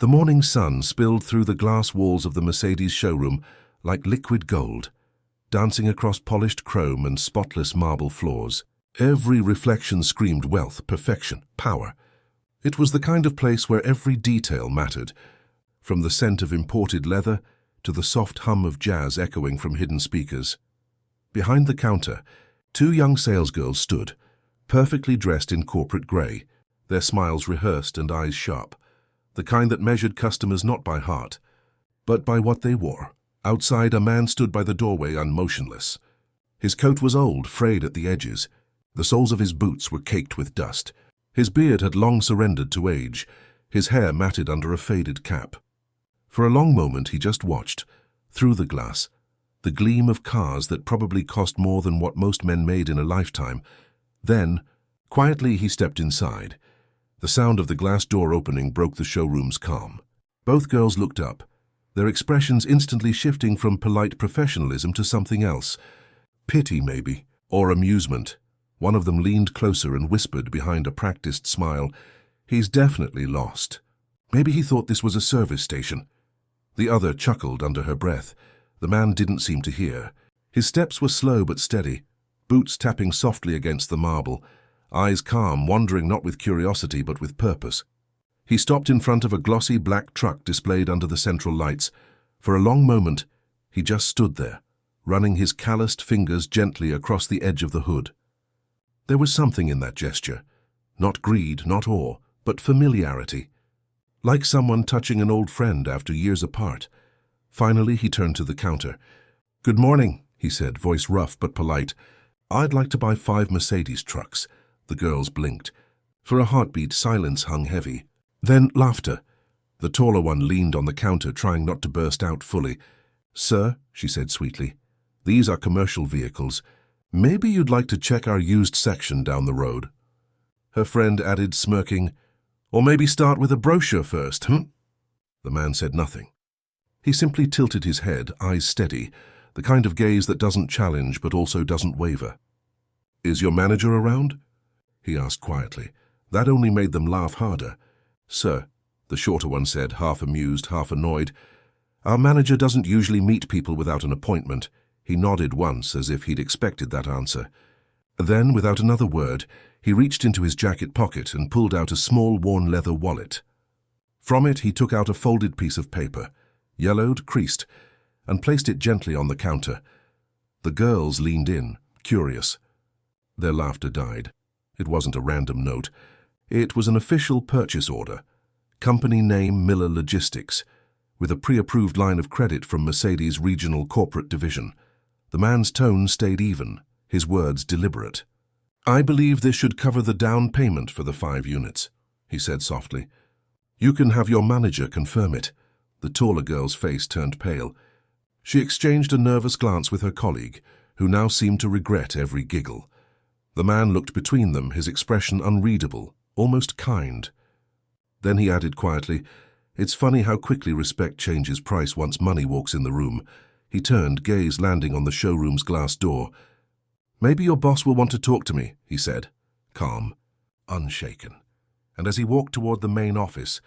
The morning sun spilled through the glass walls of the Mercedes showroom like liquid gold, dancing across polished chrome and spotless marble floors. Every reflection screamed wealth, perfection, power. It was the kind of place where every detail mattered, from the scent of imported leather to the soft hum of jazz echoing from hidden speakers. Behind the counter, two young salesgirls stood, perfectly dressed in corporate grey, their smiles rehearsed and eyes sharp, the kind that measured customers not by heart, but by what they wore. Outside, a man stood by the doorway unmotionless. His coat was old, frayed at the edges. The soles of his boots were caked with dust. His beard had long surrendered to age, his hair matted under a faded cap. For a long moment he just watched, through the glass, the gleam of cars that probably cost more than what most men made in a lifetime. Then, quietly he stepped inside. The sound of the glass door opening broke the showroom's calm. Both girls looked up, their expressions instantly shifting from polite professionalism to something else. Pity, maybe, or amusement. One of them leaned closer and whispered behind a practiced smile, "He's definitely lost." Maybe he thought this was a service station. The other chuckled under her breath. The man didn't seem to hear. His steps were slow but steady, boots tapping softly against the marble, eyes calm, wandering not with curiosity but with purpose. He stopped in front of a glossy black truck displayed under the central lights. For a long moment, he just stood there, running his calloused fingers gently across the edge of the hood. There was something in that gesture. Not greed, not awe, but familiarity. Like someone touching an old friend after years apart. Finally, he turned to the counter. "Good morning," he said, voice rough but polite. "I'd like to buy 5 Mercedes trucks." The girls blinked. For a heartbeat, silence hung heavy. Then laughter. The taller one leaned on the counter, trying not to burst out fully. "Sir," she said sweetly, "these are commercial vehicles. Maybe you'd like to check our used section down the road." Her friend added, smirking, "Or maybe start with a brochure first, The man said nothing. He simply tilted his head, eyes steady, the kind of gaze that doesn't challenge but also doesn't waver. "Is your manager around?" he asked quietly. That only made them laugh harder. "Sir," the shorter one said, half amused, half annoyed, "our manager doesn't usually meet people without an appointment." He nodded once, as if he'd expected that answer. Then, without another word, he reached into his jacket pocket and pulled out a small, worn leather wallet. From it, he took out a folded piece of paper, yellowed, creased, and placed it gently on the counter. The girls leaned in, curious. Their laughter died. It wasn't a random note. It was an official purchase order. Company name Miller Logistics, with a pre-approved line of credit from Mercedes' regional corporate division. The man's tone stayed even, his words deliberate. "I believe this should cover the down payment for the 5 units, he said softly. "You can have your manager confirm it." The taller girl's face turned pale. She exchanged a nervous glance with her colleague, who now seemed to regret every giggle. The man looked between them, his expression unreadable, almost kind. Then he added quietly, "It's funny how quickly respect changes price once money walks in the room." He turned, gaze landing on the showroom's glass door. "Maybe your boss will want to talk to me," he said, calm, unshaken. And as he walked toward the main office,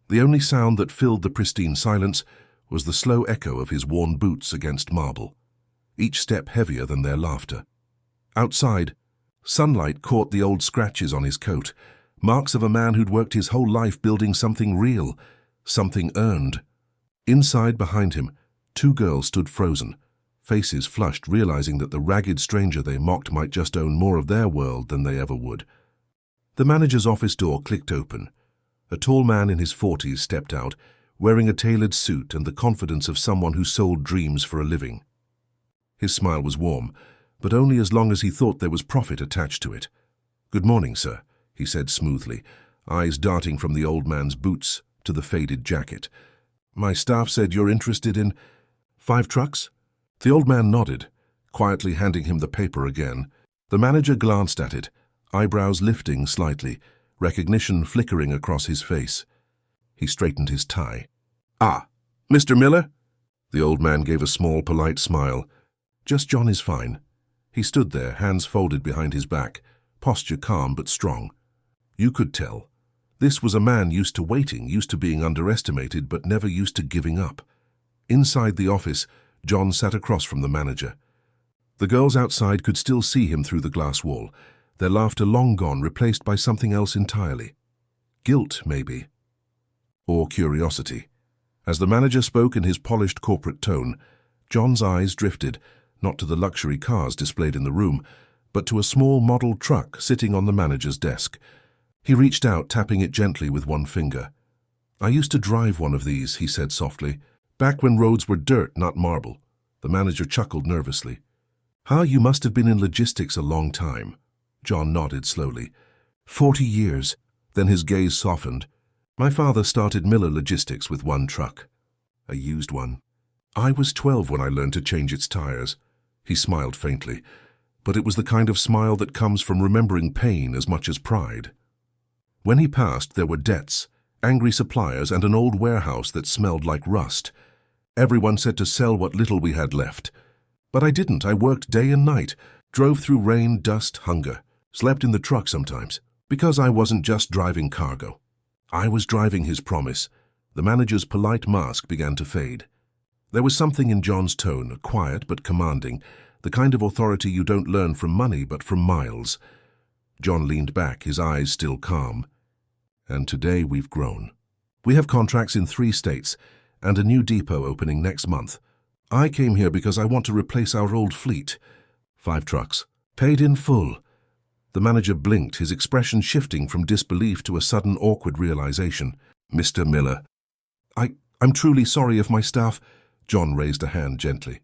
the only sound that filled the pristine silence was the slow echo of his worn boots against marble, each step heavier than their laughter. Outside, sunlight caught the old scratches on his coat, marks of a man who'd worked his whole life building something real, something earned. Inside, behind him, 2 girls stood frozen, faces flushed, realizing that the ragged stranger they mocked might just own more of their world than they ever would. The manager's office door clicked open. A tall man in his 40s stepped out, wearing a tailored suit and the confidence of someone who sold dreams for a living. His smile was warm, but only as long as he thought there was profit attached to it. "Good morning, sir," he said smoothly, eyes darting from the old man's boots to the faded jacket. "My staff said you're interested in 5 trucks?" The old man nodded, quietly handing him the paper again. The manager glanced at it, eyebrows lifting slightly, recognition flickering across his face. He straightened his tie. "Ah, Mr. Miller?" The old man gave a small, polite smile. "Just John is fine." He stood there, hands folded behind his back, posture calm but strong. You could tell. This was a man used to waiting, used to being underestimated, but never used to giving up. Inside the office, John sat across from the manager. The girls outside could still see him through the glass wall, their laughter long gone, replaced by something else entirely. Guilt, maybe. Or curiosity. As the manager spoke in his polished corporate tone, John's eyes drifted, not to the luxury cars displayed in the room, but to a small model truck sitting on the manager's desk. He reached out, tapping it gently with one finger. "I used to drive one of these," he said softly, "back when roads were dirt, not marble." The manager chuckled nervously. "Huh, you must have been in logistics a long time." John nodded slowly. 40 years. Then his gaze softened. "My father started Miller Logistics with one truck. A used one. I was 12 when I learned to change its tires." He smiled faintly, but it was the kind of smile that comes from remembering pain as much as pride. When he passed, there were debts, angry suppliers, and an old warehouse that smelled like rust. Everyone said to sell what little we had left. But I didn't. I worked day and night, drove through rain, dust, hunger, slept in the truck sometimes, because I wasn't just driving cargo. I was driving his promise. The manager's polite mask began to fade. There was something in John's tone, quiet but commanding, the kind of authority you don't learn from money but from miles. John leaned back, his eyes still calm. "And today we've grown. We have contracts in 3 states and a new depot opening next month. I came here because I want to replace our old fleet. 5 trucks, paid in full." The manager blinked, his expression shifting from disbelief to a sudden awkward realization. "Mr. Miller." I'm truly sorry if my staff—" John raised a hand gently.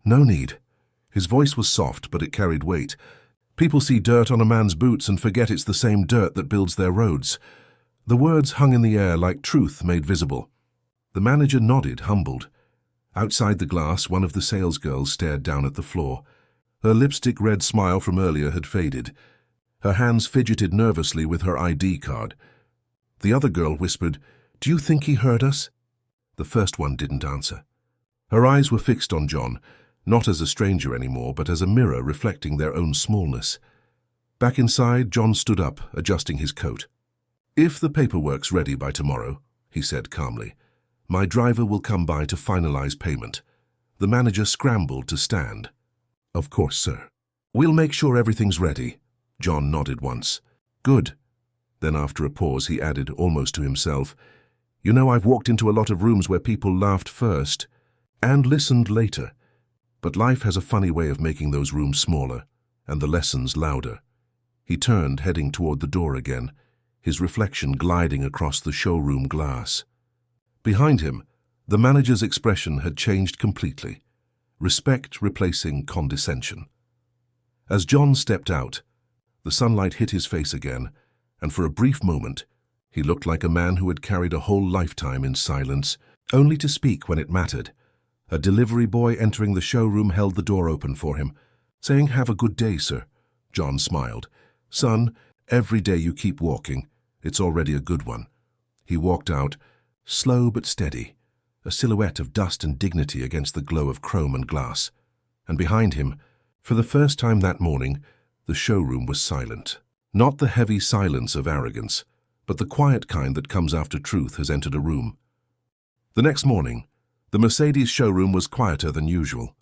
"No need." His voice was soft, but it carried weight. "People see dirt on a man's boots and forget it's the same dirt that builds their roads." The words hung in the air like truth made visible. The manager nodded, humbled. Outside the glass, one of the salesgirls stared down at the floor. Her lipstick-red smile from earlier had faded. Her hands fidgeted nervously with her ID card. The other girl whispered, "Do you think he heard us?" The first one didn't answer. Her eyes were fixed on John, not as a stranger anymore, but as a mirror reflecting their own smallness. Back inside, John stood up, adjusting his coat. "If the paperwork's ready by tomorrow," he said calmly, "my driver will come by to finalize payment." The manager scrambled to stand. "Of course, sir. We'll make sure everything's ready." John nodded once. "Good." Then after a pause he added, almost to himself, "You know, I've walked into a lot of rooms where people laughed first and listened later. But life has a funny way of making those rooms smaller and the lessons louder." He turned, heading toward the door again, his reflection gliding across the showroom glass. Behind him, the manager's expression had changed completely, respect replacing condescension. As John stepped out, the sunlight hit his face again, and for a brief moment, he looked like a man who had carried a whole lifetime in silence, only to speak when it mattered. A delivery boy entering the showroom held the door open for him, saying, "Have a good day, sir." John smiled. "Son, every day you keep walking, it's already a good one." He walked out, slow but steady, a silhouette of dust and dignity against the glow of chrome and glass. And behind him, for the first time that morning, the showroom was silent. Not the heavy silence of arrogance, but the quiet kind that comes after truth has entered a room. The next morning, the Mercedes showroom was quieter than usual.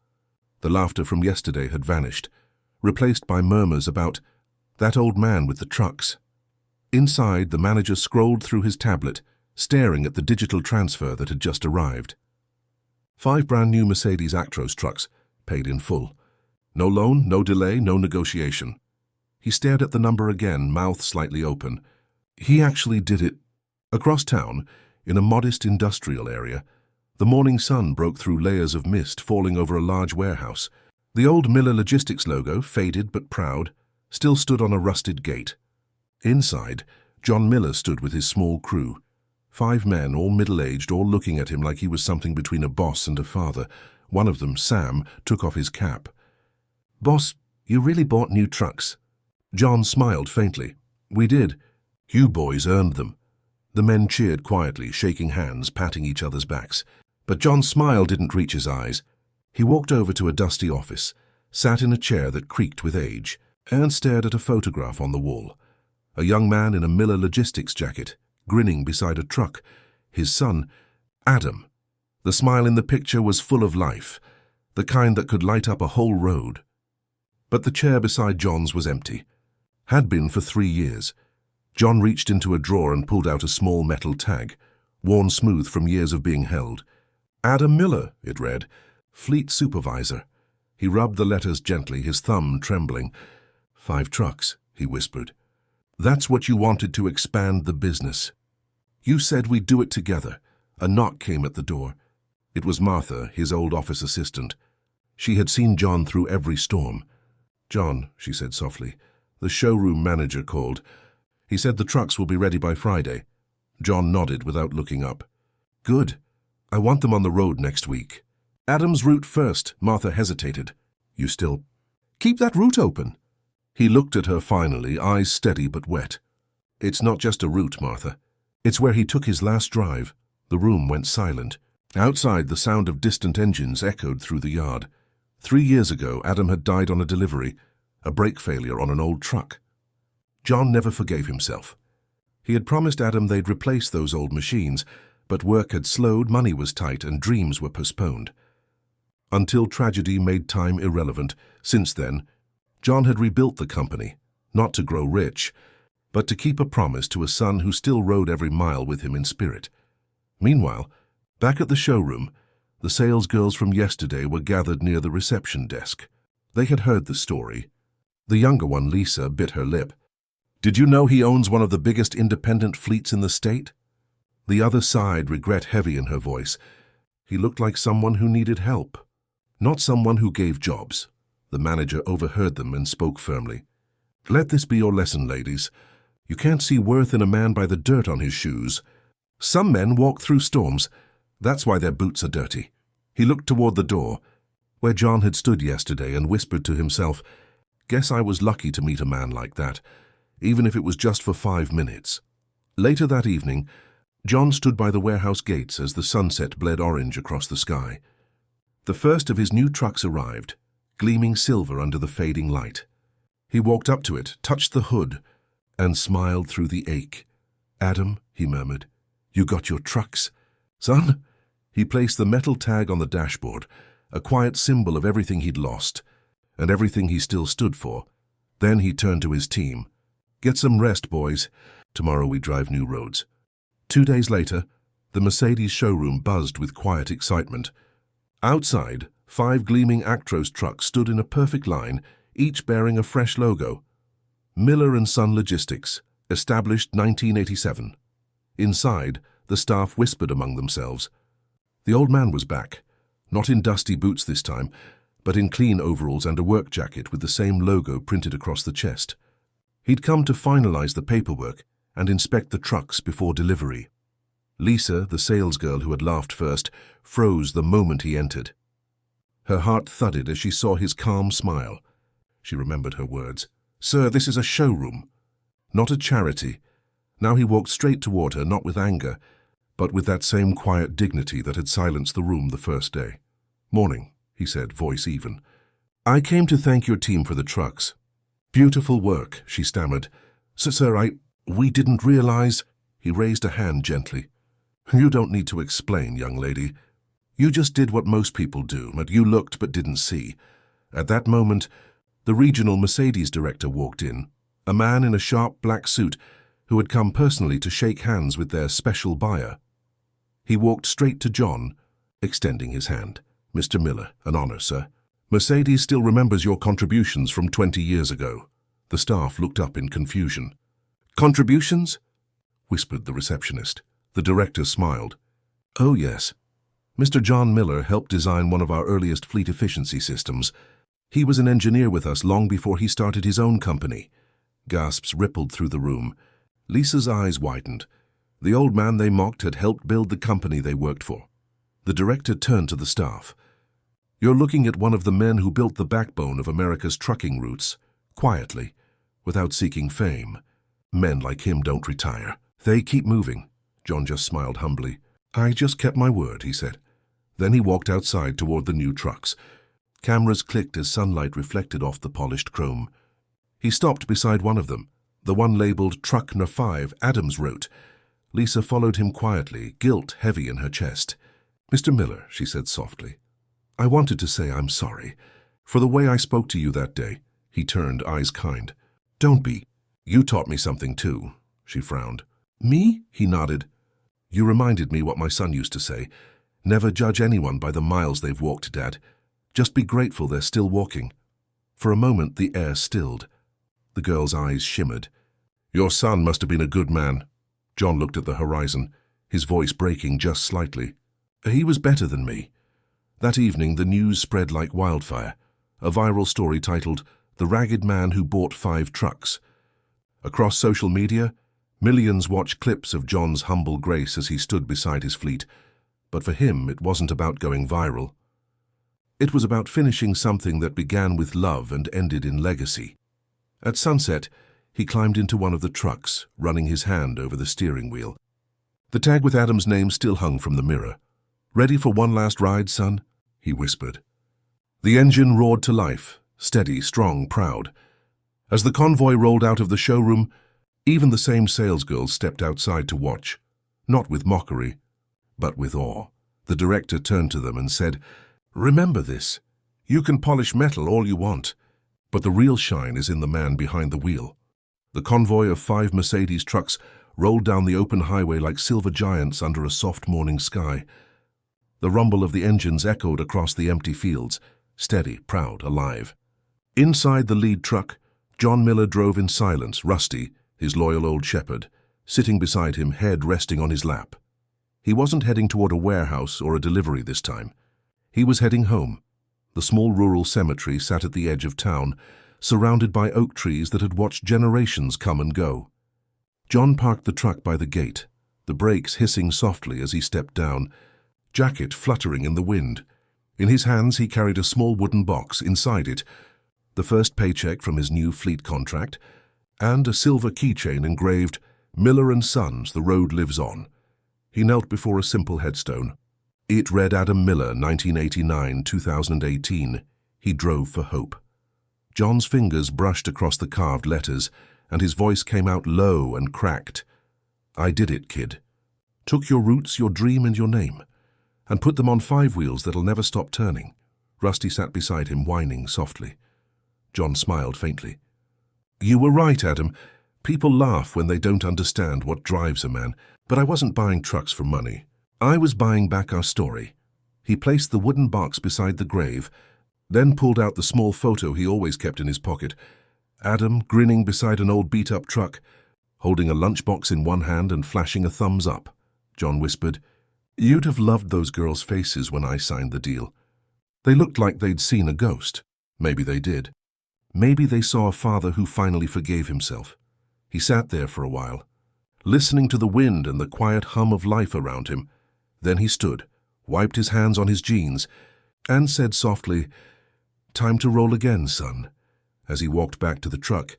The laughter from yesterday had vanished, replaced by murmurs about that old man with the trucks. Inside, the manager scrolled through his tablet, staring at the digital transfer that had just arrived. 5 brand new Mercedes Actros trucks, paid in full. No loan, no delay, no negotiation. He stared at the number again, mouth slightly open. He actually did it. Across town, in a modest industrial area, the morning sun broke through layers of mist falling over a large warehouse. The old Miller Logistics logo, faded but proud, still stood on a rusted gate. Inside, John Miller stood with his small crew. 5 men, all middle-aged, all looking at him like he was something between a boss and a father. One of them, Sam, took off his cap. "Boss, you really bought new trucks?" John smiled faintly. "We did. You boys earned them." The men cheered quietly, shaking hands, patting each other's backs. But John's smile didn't reach his eyes. He walked over to a dusty office, sat in a chair that creaked with age, and stared at a photograph on the wall. A young man in a Miller Logistics jacket, grinning beside a truck. His son, Adam. The smile in the picture was full of life, the kind that could light up a whole road. But the chair beside John's was empty. Had been for 3 years. John reached into a drawer and pulled out a small metal tag, worn smooth from years of being held. Adam Miller, it read. Fleet supervisor. He rubbed the letters gently, his thumb trembling. 5 trucks, he whispered. That's what you wanted to expand the business. You said we'd do it together. A knock came at the door. It was Martha, his old office assistant. She had seen John through every storm. John, she said softly, the showroom manager called. He said the trucks will be ready by Friday. John nodded without looking up. Good. I want them on the road next week. Adam's route first, Martha hesitated. You still... Keep that route open. He looked at her finally, eyes steady but wet. It's not just a route, Martha. It's where he took his last drive. The room went silent. Outside, the sound of distant engines echoed through the yard. 3 years ago, Adam had died on a delivery, a brake failure on an old truck. John never forgave himself. He had promised Adam they'd replace those old machines, but work had slowed, money was tight, and dreams were postponed. Until tragedy made time irrelevant. Since then, John had rebuilt the company, not to grow rich, but to keep a promise to a son who still rode every mile with him in spirit. Meanwhile, back at the showroom, the salesgirls from yesterday were gathered near the reception desk. They had heard the story. The younger one, Lisa, bit her lip. Did you know he owns one of the biggest independent fleets in the state? The other sighed, regret heavy in her voice. He looked like someone who needed help, not someone who gave jobs. The manager overheard them and spoke firmly. Let this be your lesson, ladies. You can't see worth in a man by the dirt on his shoes. Some men walk through storms. That's why their boots are dirty. He looked toward the door, where John had stood yesterday, and whispered to himself, Guess I was lucky to meet a man like that, even if it was just for 5 minutes. Later that evening, John stood by the warehouse gates as the sunset bled orange across the sky. The first of his new trucks arrived, gleaming silver under the fading light. He walked up to it, touched the hood, and smiled through the ache. Adam, he murmured, you got your trucks? Son? He placed the metal tag on the dashboard, a quiet symbol of everything he'd lost, and everything he still stood for. Then he turned to his team. Get some rest, boys. Tomorrow we drive new roads. 2 days later, the Mercedes showroom buzzed with quiet excitement. Outside, 5 gleaming Actros trucks stood in a perfect line, each bearing a fresh logo. Miller & Son Logistics, established 1987. Inside, the staff whispered among themselves. The old man was back, not in dusty boots this time, but in clean overalls and a work jacket with the same logo printed across the chest. He'd come to finalize the paperwork and inspect the trucks before delivery. Lisa, the salesgirl who had laughed first, froze the moment he entered. Her heart thudded as she saw his calm smile. She remembered her words. Sir, this is a showroom, not a charity. Now he walked straight toward her, not with anger, but with that same quiet dignity that had silenced the room the first day. Morning, he said, voice even. I came to thank your team for the trucks. Beautiful work, she stammered. Sir, we didn't realize... He raised a hand gently. You don't need to explain, young lady. You just did what most people do, but you looked but didn't see. At that moment, the regional Mercedes director walked in, a man in a sharp black suit who had come personally to shake hands with their special buyer. He walked straight to John, extending his hand. Mr. Miller, an honor, sir. Mercedes still remembers your contributions from 20 years ago. The staff looked up in confusion. Contributions? Whispered the receptionist. The director smiled. Oh, yes. Mr. John Miller helped design one of our earliest fleet efficiency systems. He was an engineer with us long before he started his own company. Gasps rippled through the room. Lisa's eyes widened. The old man they mocked had helped build the company they worked for. The director turned to the staff. You're looking at one of the men who built the backbone of America's trucking routes, quietly, without seeking fame. Men like him don't retire. They keep moving. John just smiled humbly. I just kept my word, he said. Then he walked outside toward the new trucks. Cameras clicked as sunlight reflected off the polished chrome. He stopped beside one of them, the one labeled Truck No. 5, Adams wrote. Lisa followed him quietly, guilt heavy in her chest. "Mr. Miller," she said softly, "I wanted to say I'm sorry for the way I spoke to you that day." He turned, eyes kind. "Don't be. You taught me something too," she frowned. "Me?" He nodded. "You reminded me what my son used to say. Never judge anyone by the miles they've walked, Dad. Just be grateful they're still walking." For a moment the air stilled. The girl's eyes shimmered. "Your son must have been a good man." John looked at the horizon, his voice breaking just slightly. "He was better than me." That evening the news spread like wildfire. A viral story titled, "The Ragged Man Who Bought 5 Trucks." Across social media, millions watched clips of John's humble grace as he stood beside his fleet. But for him, it wasn't about going viral. It was about finishing something that began with love and ended in legacy. At sunset, he climbed into one of the trucks, running his hand over the steering wheel. The tag with Adam's name still hung from the mirror. "Ready for one last ride, son?" he whispered. The engine roared to life, steady, strong, proud. As the convoy rolled out of the showroom, even the same salesgirls stepped outside to watch, not with mockery, but with awe. The director turned to them and said, "Remember this. You can polish metal all you want, but the real shine is in the man behind the wheel." The convoy of 5 Mercedes trucks rolled down the open highway like silver giants under a soft morning sky. The rumble of the engines echoed across the empty fields, steady, proud, alive. Inside the lead truck, John Miller drove in silence, Rusty, his loyal old shepherd, sitting beside him, head resting on his lap. He wasn't heading toward a warehouse or a delivery this time. He was heading home. The small rural cemetery sat at the edge of town, surrounded by oak trees that had watched generations come and go. John parked the truck by the gate, the brakes hissing softly as he stepped down, jacket fluttering in the wind. In his hands he carried a small wooden box. Inside it, the first paycheck from his new fleet contract, and a silver keychain engraved, "Miller and Sons, the road lives on." He knelt before a simple headstone. It read Adam Miller, 1989-2018. He drove for hope. John's fingers brushed across the carved letters, and his voice came out low and cracked. "I did it, kid. Took your roots, your dream, and your name, and put them on 5 wheels that'll never stop turning." Rusty sat beside him, whining softly. John smiled faintly. "You were right, Adam. People laugh when they don't understand what drives a man, but I wasn't buying trucks for money. I was buying back our story." He placed the wooden box beside the grave, then pulled out the small photo he always kept in his pocket. Adam grinning beside an old beat-up truck, holding a lunchbox in one hand and flashing a thumbs up. John whispered, "You'd have loved those girls' faces when I signed the deal. They looked like they'd seen a ghost. Maybe they did. Maybe they saw a father who finally forgave himself." He sat there for a while, listening to the wind and the quiet hum of life around him. Then he stood, wiped his hands on his jeans, and said softly, "Time to roll again, son." As he walked back to the truck,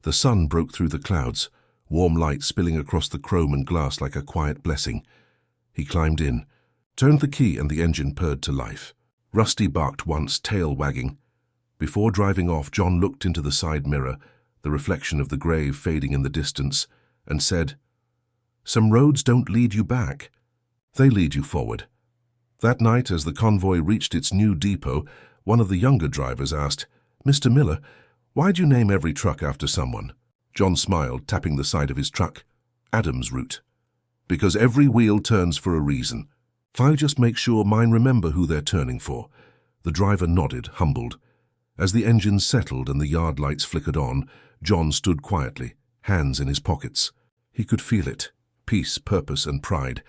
the sun broke through the clouds, warm light spilling across the chrome and glass like a quiet blessing. He climbed in, turned the key, and the engine purred to life. Rusty barked once, tail wagging. Before driving off, John looked into the side mirror, the reflection of the grave fading in the distance, and said, "Some roads don't lead you back. They lead you forward." That night, as the convoy reached its new depot, one of the younger drivers asked, "Mr. Miller, why'd you name every truck after someone?" John smiled, tapping the side of his truck. "Adam's route. Because every wheel turns for a reason. I'll just make sure mine remember who they're turning for." The driver nodded, humbled. As the engine settled and the yard lights flickered on, John stood quietly, hands in his pockets. He could feel it, peace, purpose, and pride.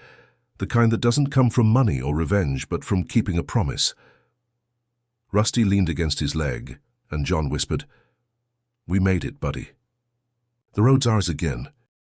The kind that doesn't come from money or revenge, but from keeping a promise. Rusty leaned against his leg, and John whispered, "We made it, buddy. The road's ours again,